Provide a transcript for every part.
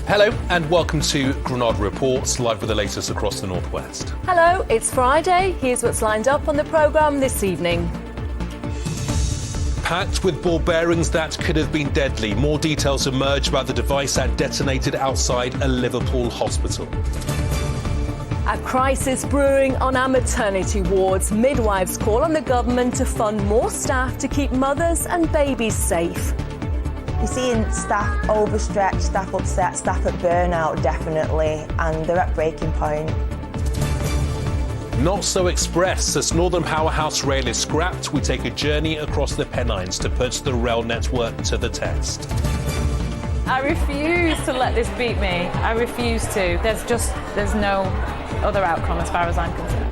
Hello and welcome to Granada Reports, live with the latest across the northwest. Hello, it's Friday. Here's what's lined up on the programme this evening. Packed with ball bearings that could have been deadly. More details emerge about the device that detonated outside a Liverpool hospital. A crisis brewing on our maternity wards. Midwives call on the government to fund more staff to keep mothers and babies safe. You're seeing staff overstretched, staff upset, staff at burnout, definitely, and they're at breaking point. Not so express. As Northern Powerhouse Rail is scrapped, we take a journey across the Pennines to put the rail network to the test. I refuse to let this beat me. I refuse to. There's no other outcome as far as I'm concerned.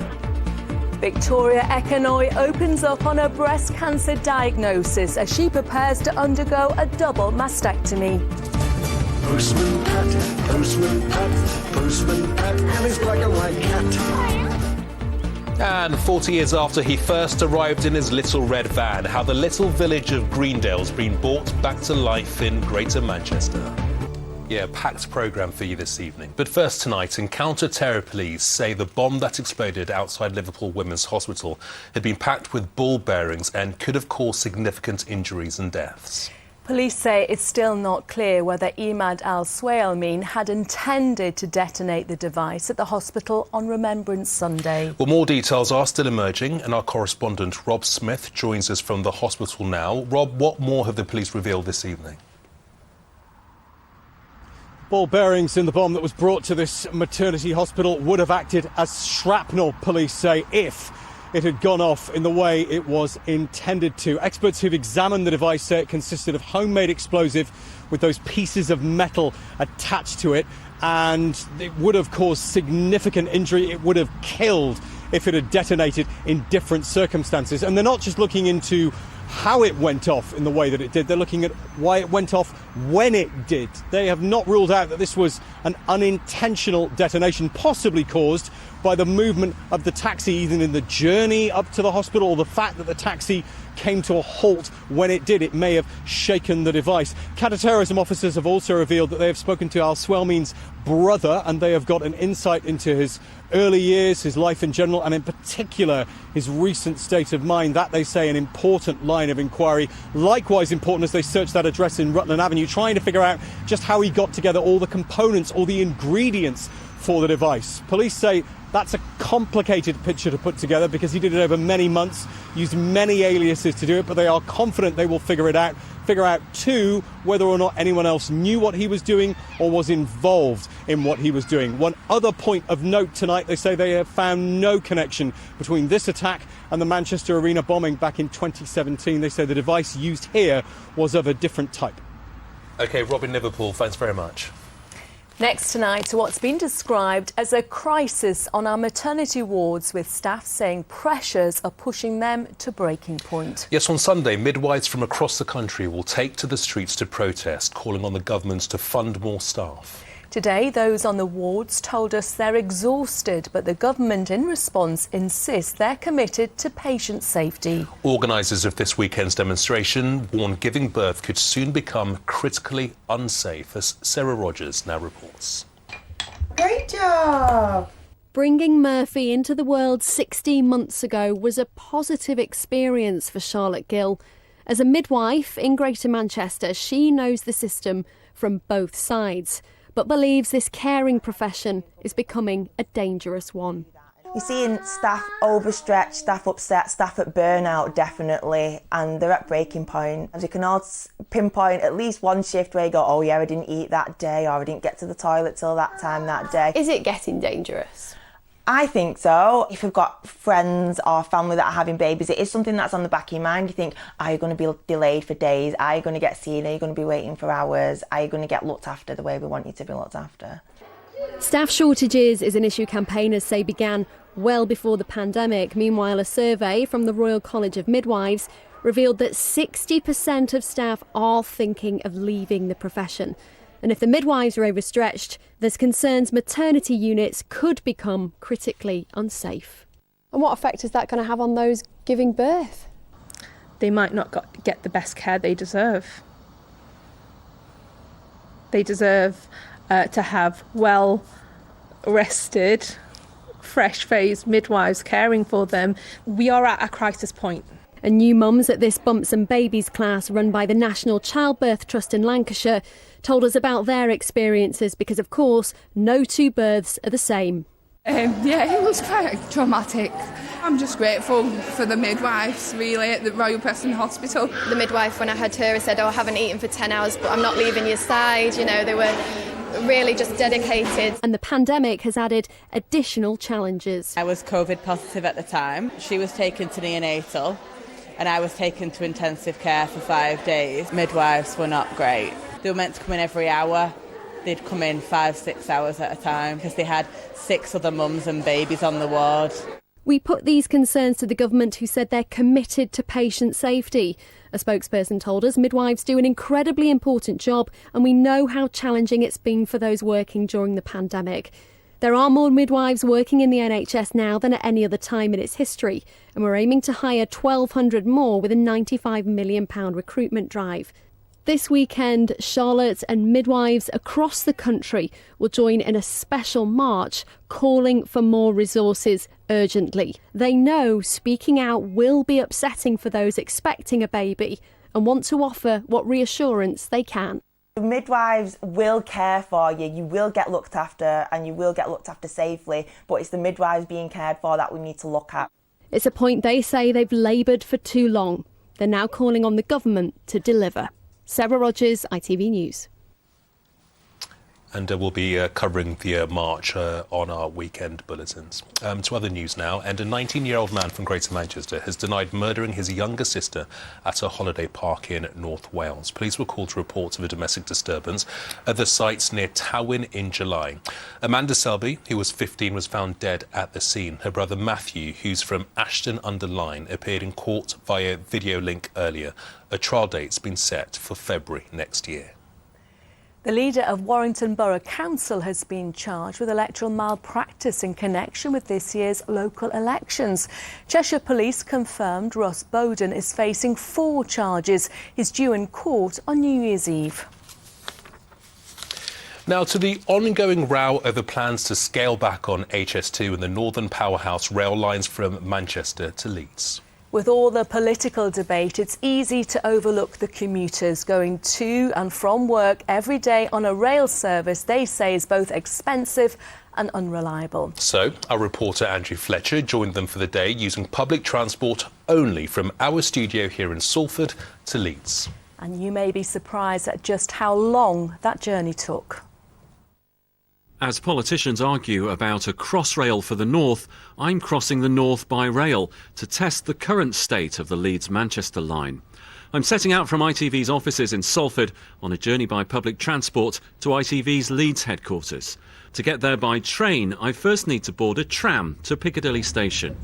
Victoria Ekanoye opens up on her breast cancer diagnosis as she prepares to undergo a double mastectomy. Postman Pat, Postman Pat, Postman Pat, and his black and white cat. And 40 years after he first arrived in his little red van, how the little village of Greendale's been brought back to life in Greater Manchester. Yeah, packed programme for you this evening. But first tonight, counter-terror police say the bomb that exploded outside Liverpool Women's Hospital had been packed with ball bearings and could have caused significant injuries and deaths. Police say it's still not clear whether Imad al-Swayalmin had intended to detonate the device at the hospital on Remembrance Sunday. Well, more details are still emerging, and our correspondent Rob Smith joins us from the hospital now. Rob, what more have the police revealed this evening? Ball bearings in the bomb that was brought to this maternity hospital would have acted as shrapnel, police say, if it had gone off in the way it was intended to. Experts who've examined the device say it consisted of homemade explosive with those pieces of metal attached to it, and it would have caused significant injury. It would have killed if it had detonated in different circumstances. And they're not just looking into how it went off in the way that it did, they're looking at why it went off when it did. They have not ruled out that this was an unintentional detonation, possibly caused by the movement of the taxi, either in the journey up to the hospital or the fact that the taxi came to a halt when it did. It may have shaken the device. Counter-terrorism officers have also revealed that they have spoken to al-Swayalmin's brother, and they have got an insight into his early years, his life in general, and in particular his recent state of mind. That, they say, an important line of inquiry. Likewise important as they search that address in Rutland Avenue, trying to figure out just how he got together all the components, all the ingredients for the device. Police say that's a complicated picture to put together because he did it over many months, used many aliases to do it, but they are confident they will figure out too whether or not anyone else knew what he was doing or was involved in what he was doing. One other point of note tonight, they say they have found no connection between this attack and the Manchester Arena bombing back in 2017. They say the device used here was of a different type. OK, Robin Liverpool, thanks very much. Next tonight, what's been described as a crisis on our maternity wards, with staff saying pressures are pushing them to breaking point. Yes, on Sunday, midwives from across the country will take to the streets to protest, calling on the government to fund more staff. Today, those on the wards told us they're exhausted, but the government, in response, insists they're committed to patient safety. Organisers of this weekend's demonstration warn giving birth could soon become critically unsafe, as Sarah Rogers now reports. Great job! Bringing Murphy into the world 16 months ago was a positive experience for Charlotte Gill. As a midwife in Greater Manchester, she knows the system from both sides, but believes this caring profession is becoming a dangerous one. You're seeing staff overstretched, staff upset, staff at burnout, definitely, and they're at breaking point. As you can all pinpoint at least one shift where you go, oh yeah, I didn't eat that day, or I didn't get to the toilet till that time that day. Is it getting dangerous? I think so. If you've got friends or family that are having babies, it is something that's on the back of your mind. You think, are you going to be delayed for days? Are you going to get seen? Are you going to be waiting for hours? Are you going to get looked after the way we want you to be looked after? Staff shortages is an issue campaigners say began well before the pandemic. Meanwhile, a survey from the Royal College of Midwives revealed that 60% of staff are thinking of leaving the profession. And if the midwives are overstretched, there's concerns maternity units could become critically unsafe. And what effect is that going to have on those giving birth? They might not get the best care they deserve. They deserve to have well-rested, fresh-faced midwives caring for them. We are at a crisis point. And new mums at this Bumps and Babies class run by the National Childbirth Trust in Lancashire told us about their experiences because, of course, no two births are the same. Yeah, it was quite traumatic. I'm just grateful for the midwives, really, at the Royal Preston Hospital. The midwife, when I heard her, said, I haven't eaten for 10 hours, but I'm not leaving your side. You know, they were really just dedicated. And the pandemic has added additional challenges. I was COVID positive at the time. She was taken to neonatal and I was taken to intensive care for 5 days. Midwives were not great. They were meant to come in every hour. They'd come in 5-6 hours at a time because they had 6 other mums and babies on the ward. We put these concerns to the government, who said they're committed to patient safety. A spokesperson told us midwives do an incredibly important job and we know how challenging it's been for those working during the pandemic. There are more midwives working in the NHS now than at any other time in its history, and we're aiming to hire 1,200 more with a £95 million recruitment drive. This weekend, Charlotte and midwives across the country will join in a special march calling for more resources urgently. They know speaking out will be upsetting for those expecting a baby and want to offer what reassurance they can. The midwives will care for you, you will get looked after and you will get looked after safely, but it's the midwives being cared for that we need to look at. It's a point they say they've laboured for too long. They're now calling on the government to deliver. Sarah Rogers, ITV News. And we'll be covering the march on our weekend bulletins. To other news now, and a 19-year-old man from Greater Manchester has denied murdering his younger sister at a holiday park in North Wales. Police were called to reports of a domestic disturbance at the sites near Tywyn in July. Amanda Selby, who was 15, was found dead at the scene. Her brother Matthew, who's from Ashton-under-Lyne, appeared in court via video link earlier. A trial date's been set for February next year. The leader of Warrington Borough Council has been charged with electoral malpractice in connection with this year's local elections. Cheshire Police confirmed Ross Bowden is facing 4 charges. He's due in court on New Year's Eve. Now to the ongoing row over plans to scale back on HS2 and the Northern Powerhouse rail lines from Manchester to Leeds. With all the political debate, it's easy to overlook the commuters going to and from work every day on a rail service they say is both expensive and unreliable. So, our reporter Andrew Fletcher joined them for the day using public transport only from our studio here in Salford to Leeds. And you may be surprised at just how long that journey took. As politicians argue about a crossrail for the north, I'm crossing the north by rail to test the current state of the Leeds-Manchester line. I'm setting out from ITV's offices in Salford on a journey by public transport to ITV's Leeds headquarters. To get there by train, I first need to board a tram to Piccadilly Station.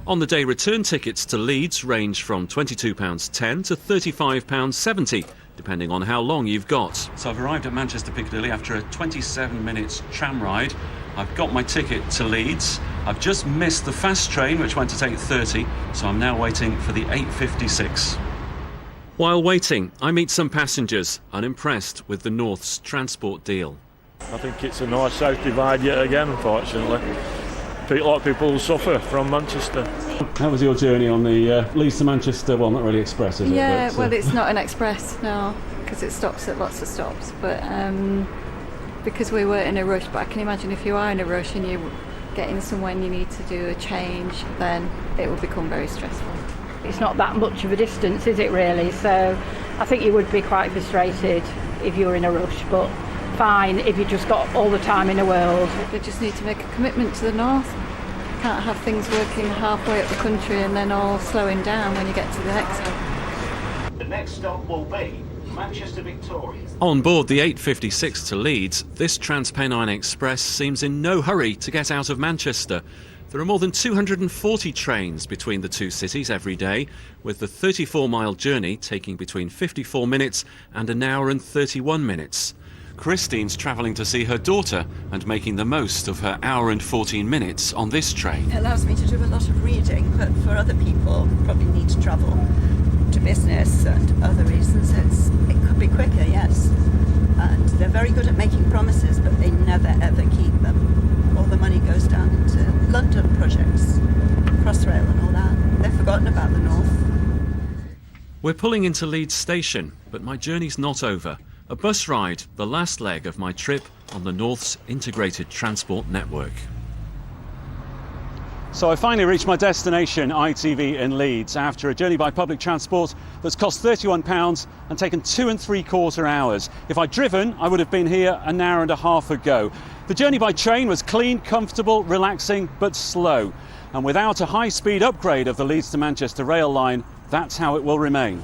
On the day, return tickets to Leeds range from £22.10 to £35.70. Depending on how long you've got. So I've arrived at Manchester Piccadilly after a 27 minutes tram ride. I've got my ticket to Leeds. I've just missed the fast train, which went at 8:30, so I'm now waiting for the 8:56. While waiting, I meet some passengers unimpressed with the North's transport deal. I think it's a north-south divide yet again, unfortunately. A lot of people suffer from Manchester. How was your journey on the Leeds to Manchester? Well, not really express, is it? Yeah, but, well, it's not an express, no, because it stops at lots of stops. But because we were in a rush, but I can imagine if you are in a rush and you're getting somewhere and you need to do a change, then it will become very stressful. It's not that much of a distance, is it really? So I think you would be quite frustrated if you were in a rush, but fine if you just got all the time in the world. They just need to make a commitment to the north. Can't have things working halfway up the country and then all slowing down when you get to the next one. The next stop will be Manchester Victoria. On board the 8:56 to Leeds, this Transpennine Express seems in no hurry to get out of Manchester. There are more than 240 trains between the two cities every day, with the 34-mile journey taking between 54 minutes and an hour and 31 minutes. Christine's travelling to see her daughter and making the most of her hour and 14 minutes on this train. It allows me to do a lot of reading, but for other people who probably need to travel to business and other reasons, it could be quicker, yes. And they're very good at making promises, but they never ever keep them. All the money goes down into London projects, Crossrail and all that. They've forgotten about the North. We're pulling into Leeds Station, but my journey's not over. A bus ride, the last leg of my trip on the North's integrated transport network. So I finally reached my destination, ITV in Leeds, after a journey by public transport that's cost £31 and taken 2 3/4 hours. If I'd driven, I would have been here an hour and a half ago. The journey by train was clean, comfortable, relaxing, but slow. And without a high-speed upgrade of the Leeds to Manchester rail line, that's how it will remain.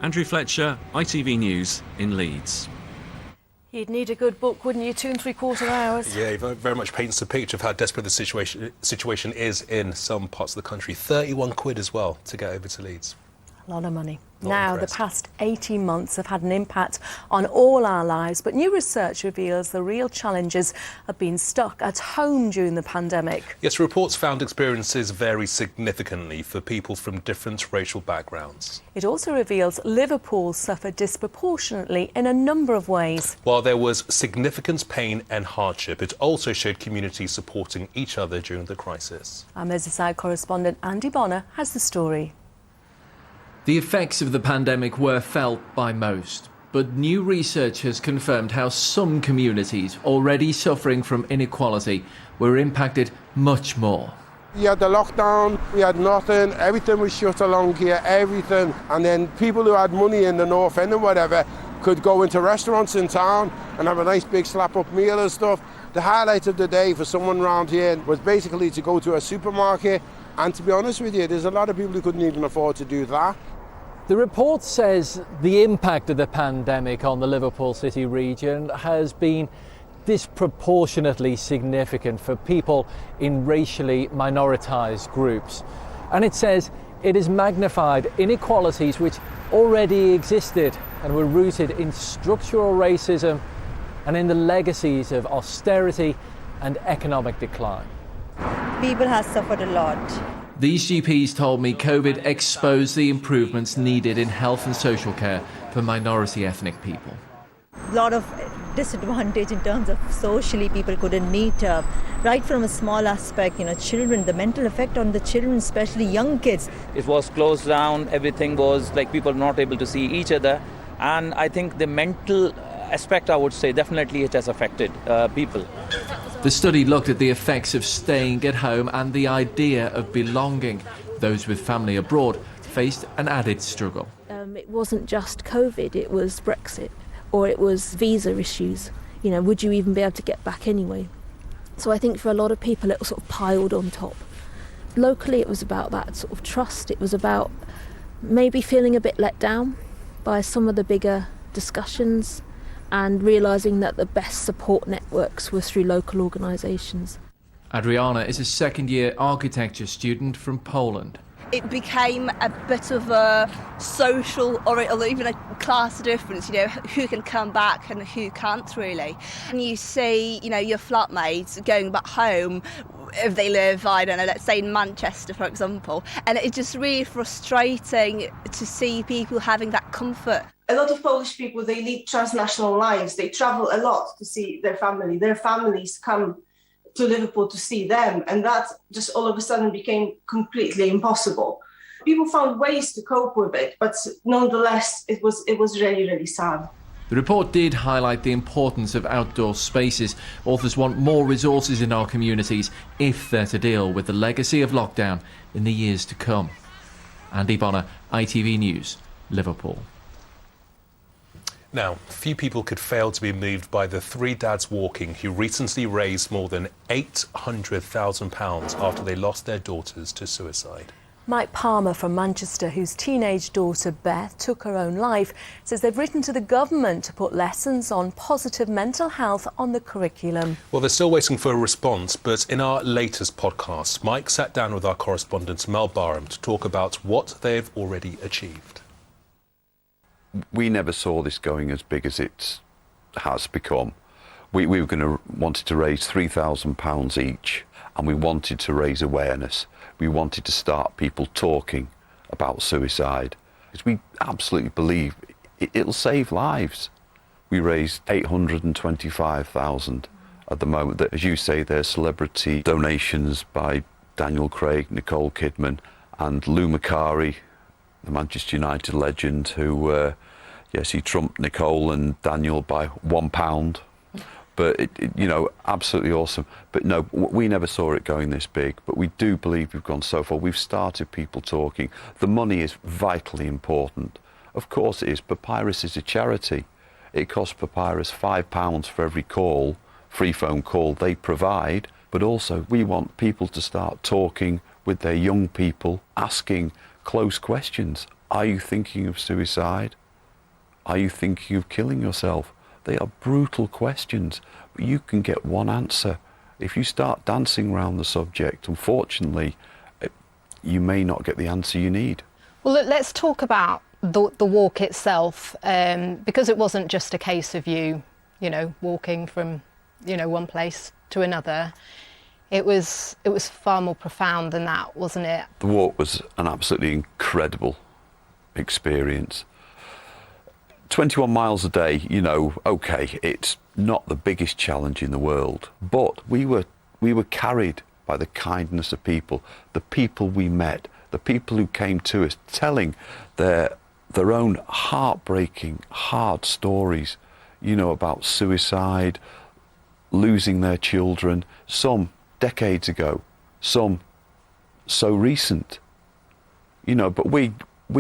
Andrew Fletcher, ITV News in Leeds. You'd need a good book, wouldn't you? 2 3/4 hours. Yeah, it very much paints a picture of how desperate the situation is in some parts of the country. 31 quid as well to get over to Leeds. A lot of money. Not Now, impressed. the past 18 months have had an impact on all our lives, but new research reveals the real challenges of being stuck at home during the pandemic. Yes, reports found experiences vary significantly for people from different racial backgrounds. It also reveals Liverpool suffered disproportionately in a number of ways. While there was significant pain and hardship, it also showed communities supporting each other during the crisis. Our Merseyside correspondent Andy Bonner has the story. The effects of the pandemic were felt by most, but new research has confirmed how some communities already suffering from inequality were impacted much more. We had the lockdown, we had nothing, everything was shut along here, everything. And then people who had money in the North End and whatever could go into restaurants in town and have a nice big slap-up meal and stuff. The highlight of the day for someone around here was basically to go to a supermarket. And to be honest with you, there's a lot of people who couldn't even afford to do that. The report says the impact of the pandemic on the Liverpool City region has been disproportionately significant for people in racially minoritised groups. And it says it has magnified inequalities which already existed and were rooted in structural racism and in the legacies of austerity and economic decline. People have suffered a lot. These GPs told me COVID exposed the improvements needed in health and social care for minority ethnic people. A lot of disadvantage in terms of socially people couldn't meet up. Right from a small aspect, children, the mental effect on the children, especially young kids. It was closed down, everything was like people not able to see each other. And I think the mental aspect, I would say, definitely it has affected people. The study looked at the effects of staying at home and the idea of belonging. Those with family abroad faced an added struggle. It wasn't just COVID, it was Brexit, or it was visa issues. Would you even be able to get back anyway? So I think for a lot of people it was sort of piled on top. Locally it was about that sort of trust. It was about maybe feeling a bit let down by some of the bigger discussions and realising that the best support networks were through local organisations. Adriana is a second-year architecture student from Poland. It became a bit of a social or even a class difference, who can come back and who can't really. And you see, your flatmates going back home if they live, I don't know, let's say in Manchester, for example. And it's just really frustrating to see people having that comfort. A lot of Polish people, they lead transnational lives. They travel a lot to see their family. Their families come to Liverpool to see them. And that just all of a sudden became completely impossible. People found ways to cope with it, but nonetheless, it was really, really sad. The report did highlight the importance of outdoor spaces. Authors want more resources in our communities if they're to deal with the legacy of lockdown in the years to come. Andy Bonner, ITV News, Liverpool. Now, few people could fail to be moved by the three dads walking who recently raised more than £800,000 after they lost their daughters to suicide. Mike Palmer from Manchester, whose teenage daughter Beth took her own life, says they've written to the government to put lessons on positive mental health on the curriculum. Well, they're still waiting for a response, but in our latest podcast, Mike sat down with our correspondent Mel Barham to talk about what they've already achieved. We never saw this going as big as it has become. We were wanted to raise £3,000 each, and we wanted to raise awareness. We wanted to start people talking about suicide, because we absolutely believe it'll save lives. We raised $825,000 at the moment. As you say, there's celebrity donations by Daniel Craig, Nicole Kidman and Lou Macari, the Manchester United legend, who, yes, he trumped Nicole and Daniel by £1. But, absolutely awesome. But no, we never saw it going this big. But we do believe we've gone so far. We've started people talking. The money is vitally important. Of course it is. Papyrus is a charity. It costs Papyrus £5 for every call, free phone call they provide. But also we want people to start talking with their young people, asking close questions. Are you thinking of suicide? Are you thinking of killing yourself? They are brutal questions, but you can get one answer. If you start dancing around the subject, unfortunately, you may not get the answer you need. Well, let's talk about the walk itself, because it wasn't just a case of you walking from, one place to another. It was far more profound than that, wasn't it? The walk was an absolutely incredible experience. 21 miles a day, okay, it's not the biggest challenge in the world, but we were carried by the kindness of people, the people we met, the people who came to us telling their own heartbreaking, hard stories, about suicide, losing their children, some decades ago, some so recent, but we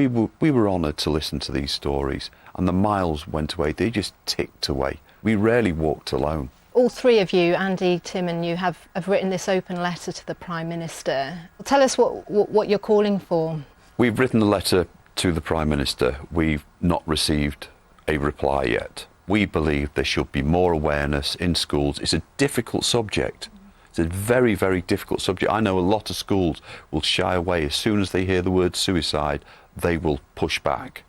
were honoured to listen to these stories, and the miles went away. They just ticked away. We rarely walked alone. All three of you, Andy, Tim and you, have written this open letter to the Prime Minister. Tell us what you're calling for. We've written a letter to the Prime Minister. We've not received a reply yet. We believe there should be more awareness in schools. It's a difficult subject. It's a very, very difficult subject. I know a lot of schools will shy away. As soon as they hear the word suicide, they will push back.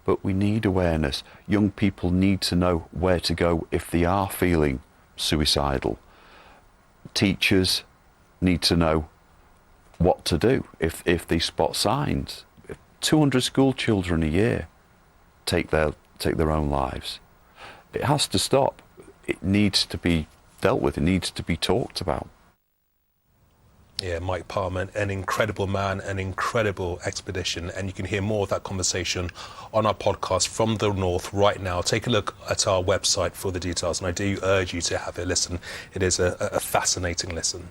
But we need awareness. Young people need to know where to go if they are feeling suicidal. Teachers need to know what to do if they spot signs. 200 school children a year take their own lives. It has to stop. It needs to be dealt with. It needs to be talked about. Yeah, Mike Parman, an incredible man, an incredible expedition, and you can hear more of that conversation on our podcast From the North right now. Take a look at our website for the details, and I do urge you to have a listen. It is a fascinating listen.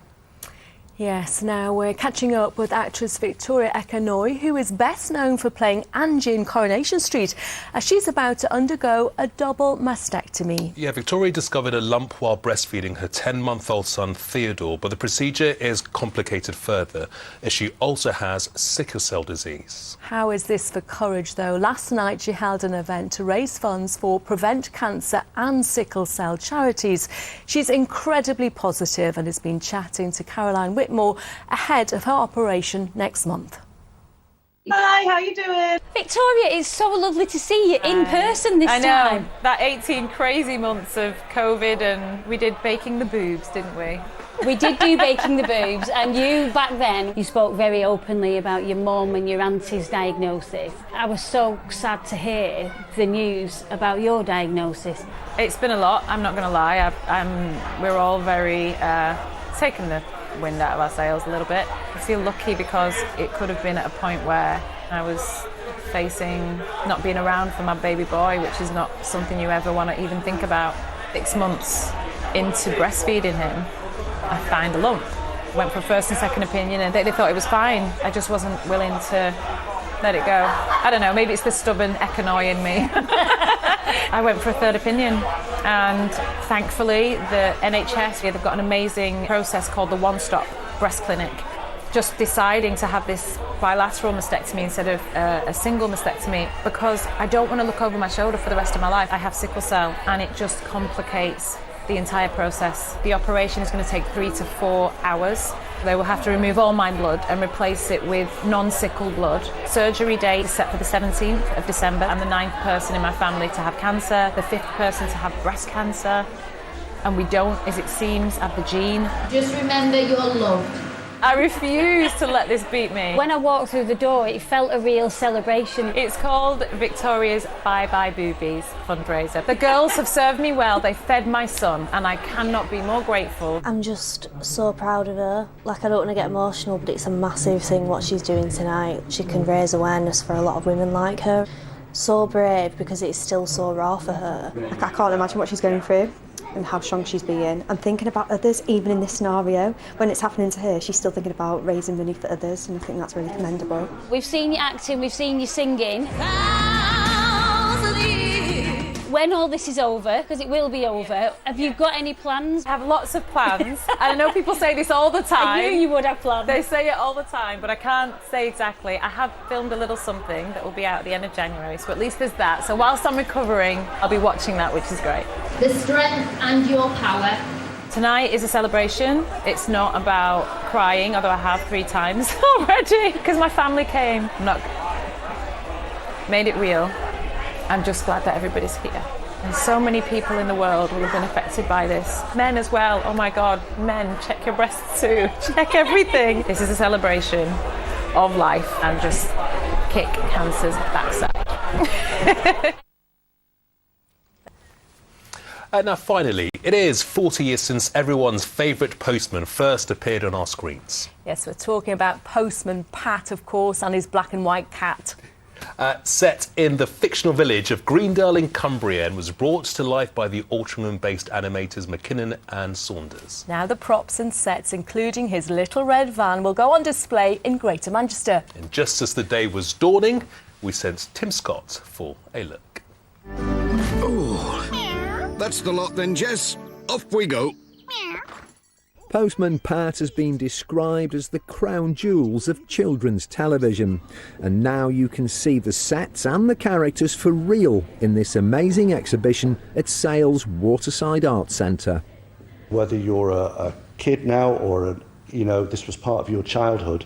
Yes, now we're catching up with actress Victoria Ekanoye, who is best known for playing Angie in Coronation Street, as she's about to undergo a double mastectomy. Yeah, Victoria discovered a lump while breastfeeding her 10-month-old son Theodore, but the procedure is complicated further, as she also has sickle cell disease. How is this for courage, though? Last night she held an event to raise funds for Prevent Cancer and Sickle Cell charities. She's incredibly positive and has been chatting to Caroline Whitmore ahead of her operation next month. Hi, how you doing? Victoria, it's so lovely to see you in person this time. I know, that 18 crazy months of COVID, and we did Baking the Boobs, didn't we? We did do Baking the Boobs, and you, back then, you spoke very openly about your mum and your auntie's diagnosis. I was so sad to hear the news about your diagnosis. It's been a lot, I'm not going to lie. We're all very taking the wind out of our sails a little bit. I feel lucky because it could have been at a point where I was facing not being around for my baby boy, which is not something you ever want to even think about. 6 months into breastfeeding him, I found a lump. Went for a first and second opinion, and they thought it was fine. I just wasn't willing to let it go. I don't know, maybe it's the stubborn Ekanoye in me. I went for a third opinion, and thankfully the NHS, they've got an amazing process called the One-Stop Breast Clinic. Just deciding to have this bilateral mastectomy instead of a single mastectomy, because I don't want to look over my shoulder for the rest of my life. I have sickle cell, and it just complicates the entire process. The operation is going to take 3 to 4 hours. They will have to remove all my blood and replace it with non-sickle blood. Surgery date is set for the 17th of December. I'm the 9th person in my family to have cancer, the 5th person to have breast cancer, and we don't, as it seems, have the gene. Just remember you're loved. I refuse to let this beat me. When I walked through the door, it felt a real celebration. It's called Victoria's Bye Bye Boobies fundraiser. The girls have served me well, they fed my son, and I cannot be more grateful. I'm just so proud of her. Like, I don't want to get emotional, but it's a massive thing what she's doing tonight. She can raise awareness for a lot of women like her. So brave, because it's still so raw for her. I can't imagine what she's going through and how strong she's being, and thinking about others, even in this scenario. When it's happening to her, she's still thinking about raising money for others, and I think that's really commendable. We've seen you acting, we've seen you singing. When all this is over, because it will be over, have you got any plans? I have lots of plans. And I know people say this all the time. I knew you would have plans. They say it all the time, but I can't say exactly. I have filmed a little something that will be out at the end of January, so at least there's that. So whilst I'm recovering, I'll be watching that, which is great. The strength and your power. Tonight is a celebration. It's not about crying, although I have 3 times already, because my family came. Made it real. I'm just glad that everybody's here. And so many people in the world will have been affected by this. Men as well. Oh my God, men, check your breasts too. Check everything. This is a celebration of life, and just kick cancer's backside. Now, finally, it is 40 years since everyone's favourite postman first appeared on our screens. Yes, we're talking about Postman Pat, of course, and his black and white cat. Set in the fictional village of Greendale in Cumbria, and was brought to life by the Altrincham-based animators McKinnon and Saunders. Now the props and sets, including his little red van, will go on display in Greater Manchester. And just as the day was dawning, we sent Tim Scott for a look. Oh, that's the lot then, Jess. Off we go. Postman Pat has been described as the crown jewels of children's television, and now you can see the sets and the characters for real in this amazing exhibition at Sale's Waterside Arts Centre. Whether you're a kid now or this was part of your childhood,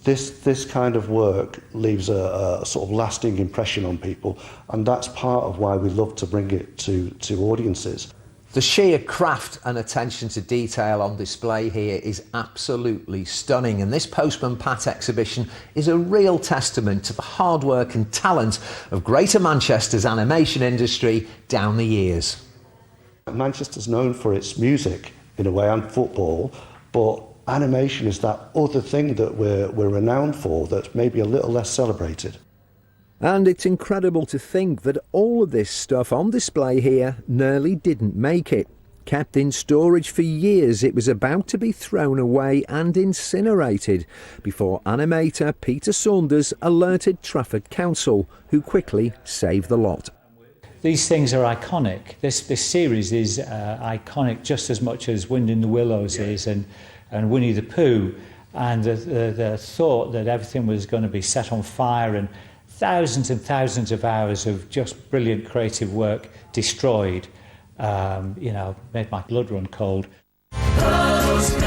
this kind of work leaves a sort of lasting impression on people, and that's part of why we love to bring it to audiences. The sheer craft and attention to detail on display here is absolutely stunning, and this Postman Pat exhibition is a real testament to the hard work and talent of Greater Manchester's animation industry down the years. Manchester's known for its music, in a way, and football, but animation is that other thing that we're renowned for that's maybe a little less celebrated. And it's incredible to think that all of this stuff on display here nearly didn't make it. Kept in storage for years, it was about to be thrown away and incinerated before animator Peter Saunders alerted Trafford Council, who quickly saved the lot. These things are iconic. This series is iconic just as much as Wind in the Willows is, and Winnie the Pooh, and the thought that everything was going to be set on fire and thousands and thousands of hours of just brilliant creative work destroyed, made my blood run cold. Postman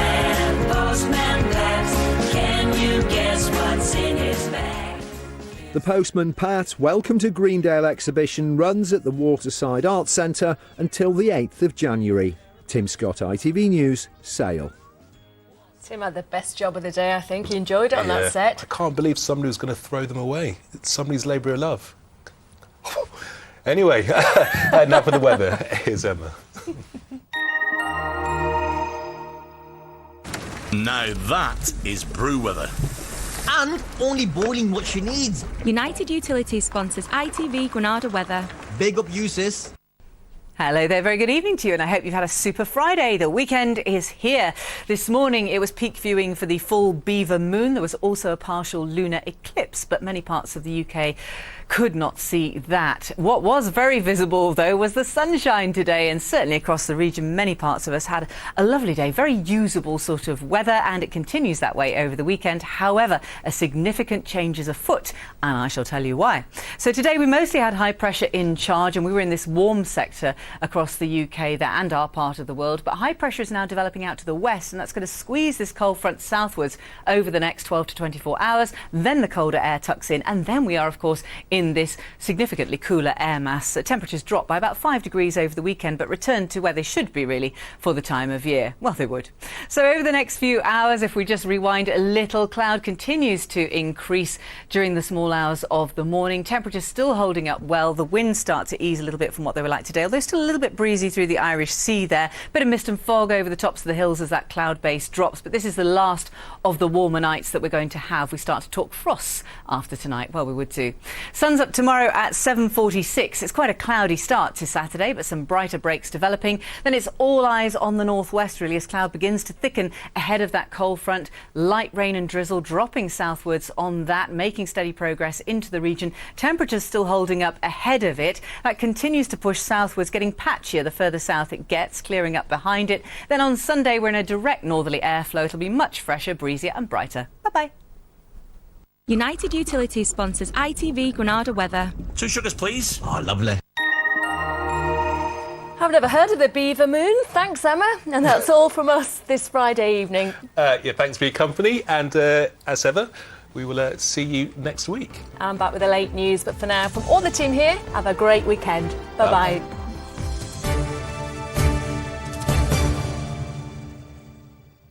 Pat, can you guess what's in his bag? The Postman Pat Welcome to Greendale exhibition runs at the Waterside Arts Centre until the 8th of January. Tim Scott, ITV News, Sale. Tim had the best job of the day, I think. He enjoyed it on that set. I can't believe somebody was going to throw them away. It's somebody's labour of love. Anyway, now for the weather. Here's Emma. Now that is brew weather. And only boiling what she needs. United Utilities sponsors ITV Granada weather. Big up you, sis. Hello there, very good evening to you, and I hope you've had a super Friday. The weekend is here. This morning it was peak viewing for the full beaver moon. There was also a partial lunar eclipse, but many parts of the UK could not see that. What was very visible, though, was the sunshine today, and certainly across the region, many parts of us had a lovely day, very usable sort of weather, and it continues that way over the weekend. However, a significant change is afoot, and I shall tell you why. So today we mostly had high pressure in charge, and we were in this warm sector across the UK there and our part of the world. But high pressure is now developing out to the west, and that's going to squeeze this cold front southwards over the next 12 to 24 hours. Then the colder air tucks in, and then we are, of course, in this significantly cooler air mass. Temperatures drop by about 5 degrees over the weekend, but return to where they should be really for the time of year. Well, they would. So over the next few hours, if we just rewind a little, cloud continues to increase during the small hours of the morning. Temperatures still holding up well. The winds start to ease a little bit from what they were like today, although still a little bit breezy through the Irish Sea there. Bit of mist and fog over the tops of the hills as that cloud base drops. But this is the last of the warmer nights that we're going to have. We start to talk frosts after tonight. Well, we would too. Sun's up tomorrow at 7:46. It's quite a cloudy start to Saturday, but some brighter breaks developing. Then it's all eyes on the northwest really as cloud begins to thicken ahead of that cold front. Light rain and drizzle dropping southwards on that, making steady progress into the region. Temperatures still holding up ahead of it. That continues to push southwards, getting patchier the further south it gets, clearing up behind it. Then on Sunday we're in a direct northerly airflow. It'll be much fresher, breezier and brighter. Bye-bye. United Utilities sponsors ITV Granada weather. 2 sugars, please. Oh, lovely. I've never heard of the beaver moon. Thanks, Emma. And that's all from us this Friday evening. Yeah, thanks for your company. And as ever, we will see you next week. I'm back with the late news. But for now, from all the team here, have a great weekend. Bye-bye.